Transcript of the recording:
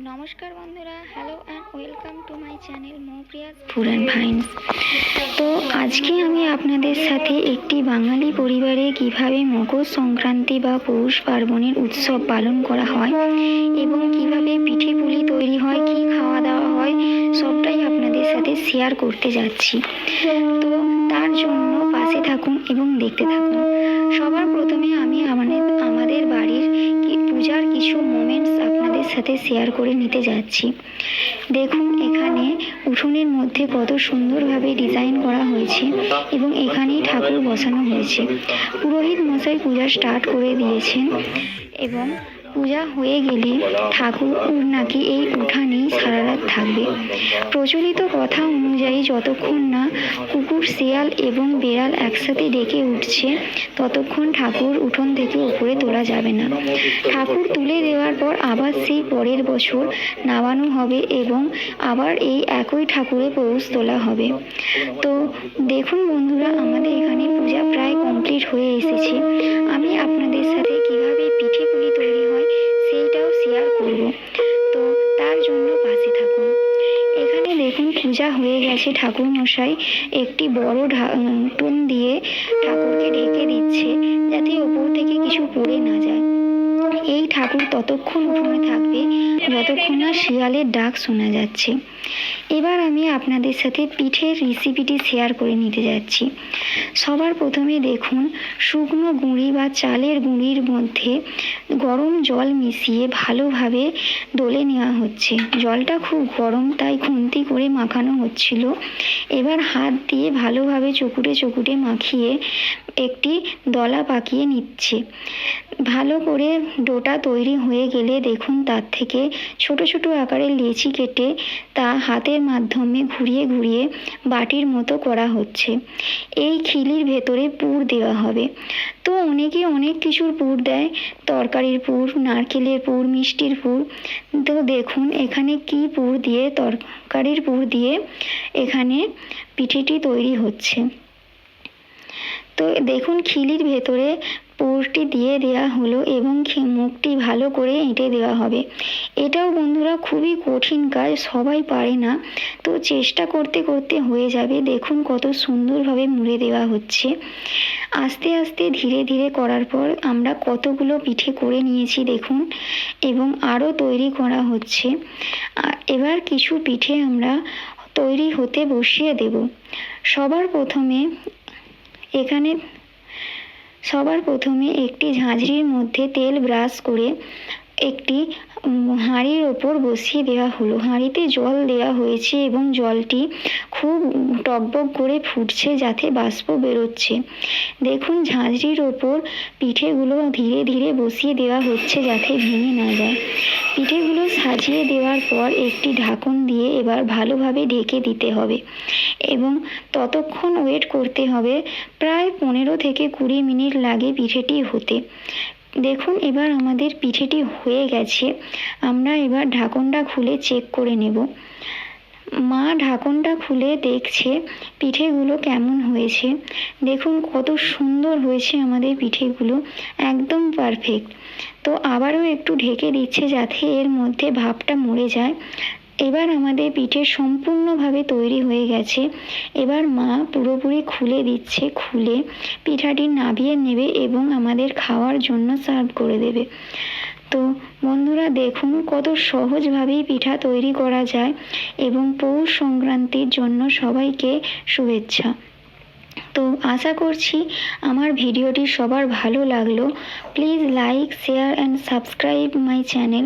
নমস্কার বন্ধুরা, hello and welcome to my channel Moupriya's food and vines. তো আজকে আমি আপনাদের সাথে একটি বাঙালি পরিবারে কিভাবে মকর সংক্রান্তি বা পৌষ পার্বণের উৎসব পালন করা হয় এবং কিভাবে পিঠে পুলি তৈরি হয়, কি খাওয়া দাওয়া হয়, সবটাই আপনাদের সাথে শেয়ার করতে যাচ্ছি। তো তার জন্য পাশে থাকুন এবং দেখতে থাকুন। সবার প্রথমে আমি আমাদের বাড়ির পূজার কিছু মোমেন্টস আপনাদের সাথে শেয়ার করে নিতে যাচ্ছি। দেখুন, এখানে উঠোনের মধ্যে কত সুন্দরভাবে ডিজাইন করা হয়েছে এবং এখানেই ঠাকুর বসানো হয়েছে। পুরোহিত মশাই পূজা স্টার্ট করে দিয়েছেন এবং পূজা হয়ে গেলে ঠাকুর নাকি এই উঠানেই সারা রাত থাকবে। প্রচলিত কথা অনুযায়ী যতক্ষণ না কুকুর, শিয়াল এবং বেড়াল একসাথে ডেকে উঠছে ততক্ষণ ঠাকুর উঠোন থেকে উপরে তোলা যাবে না। ঠাকুর তুলে দেওয়ার পর আবার সেই পরের বছর নামানো হবে এবং আবার এই একই ঠাকুরে পৌষ তোলা হবে। তো দেখুন বন্ধুরা, আমাদের এখানে পূজা প্রায় কমপ্লিট হয়ে এসেছে। আমি আপনাদের সাথে কিভাবে পিঠে পুলি তৈরি হয় সেইটাও শেয়ার করব, তো তার জন্য পাশে থাকুন। এখানে দেখুন, পূজা হয়ে গেছে। ঠাকুর মশাই একটি বড় ঢাকন দিয়ে ঠাকুরকে ঢেকে দিচ্ছে যাতে ওপর থেকে কিছু পড়ে না যায়। এই ঠাকুর ততক্ষণ উঠোনে থাকবে যতক্ষণ না শিয়ালের ডাক শোনা যাচ্ছে। এবার আমি আপনাদের সাথে পিঠের রেসিপিটি শেয়ার করে নিতে যাচ্ছি। সবার প্রথমে দেখুন, শুকনো গুঁড়ি বা চালের গুঁড়ির মধ্যে গরম জল মিশিয়ে ভালোভাবে ডলে নেওয়া হচ্ছে। জলটা খুব গরম, তাই খুন্তি করে মাখানো হচ্ছিল। এবার হাত দিয়ে ভালোভাবে চকুটে মাখিয়ে একটি দলা পাকিয়ে নিচ্ছে। ভালো করে ডোটা তৈরি হয়ে গেলে দেখুন, তার থেকে ছোট ছোট আকারের লেচি কেটে তা হাতের মাধ্যমে ঘুরিয়ে বাটির মতো করা হচ্ছে। এই খিলির ভেতরে পুর দেওয়া হবে। তো অনেকে অনেক কিছুর পুর দেয়, তরকারির পুর, নারকেলের পুর, মিষ্টির পুর। তো দেখুন এখানে কি পুর দিয়ে, তরকারির পুর দিয়ে এখানে পিঠেটি তৈরি হচ্ছে। তো দেখুন, খিলির ভেতরে পুরটি দিয়ে দেওয়া হলো এবং মুখটি ভালো করে এঁটে দেওয়া হবে। এটাও বন্ধুরা খুবই কঠিন কাজ, সবাই পারে না, তো চেষ্টা করতে করতে হয়ে যাবে। দেখুন কত সুন্দরভাবে মুড়ে দেওয়া হচ্ছে। আস্তে আস্তে ধীরে ধীরে করার পর আমরা কতগুলো পিঠে করে নিয়েছি দেখুন, এবং আরও তৈরি করা হচ্ছে। এবার কিছু পিঠে আমরা তৈরি হতে বসিয়ে দেব। সবার প্রথমে একটি ঝাঁঝরির মধ্যে তেল ব্রাশ করে একটি হাঁড়ির ওপর বসিয়ে দেওয়া হলো। হাঁড়িতে জল দেওয়া হয়েছে এবং জলটি খুব টকবক করে ফুটছে যাতে বাষ্প বেরোচ্ছে। দেখুন, ঝাঁঝরির ওপর পিঠেগুলো ধীরে ধীরে বসিয়ে দেওয়া হচ্ছে যাতে ভেঙে না যায়। পিঠেগুলো সাজিয়ে দেওয়ার পর একটি ঢাকন দিয়ে এবার ভালোভাবে ঢেকে দিতে হবে এবং ততক্ষণ ওয়েট করতে হবে। প্রায় 15 থেকে 20 মিনিট লাগে পিঠেটি হতে। দেখুন, এবার আমাদের পিঠেটি হয়ে গেছে। আমরা এবার ঢাকনটা খুলে চেক করে নেব। মা ঢাকনটা খুলে দেখছে পিঠেগুলো কেমন হয়েছে। দেখুন কত সুন্দর হয়েছে আমাদের পিঠেগুলো, একদম পারফেক্ট। তো আবারও একটু ঢেকে দিচ্ছে যাতে এর মধ্যে ভাপটা মরে যায়। এবার আমাদের পিঠে সম্পূর্ণভাবে তৈরি হয়ে গেছে। এবার মা পুরোপুরি খুলে দিচ্ছে, খুলে পিঠাটি নামিয়ে নেবে এবং আমাদের খাওয়ার জন্য সার্ভ করে দেবে। তো বন্ধুরা দেখুন কত সহজভাবেই পিঠা তৈরি করা যায় এবং পৌষ সংক্রান্তির জন্য সবাইকে শুভেচ্ছা। তো আশা করছি আমার ভিডিওটি সবার ভালো লাগলো। Please like, share and subscribe my channel.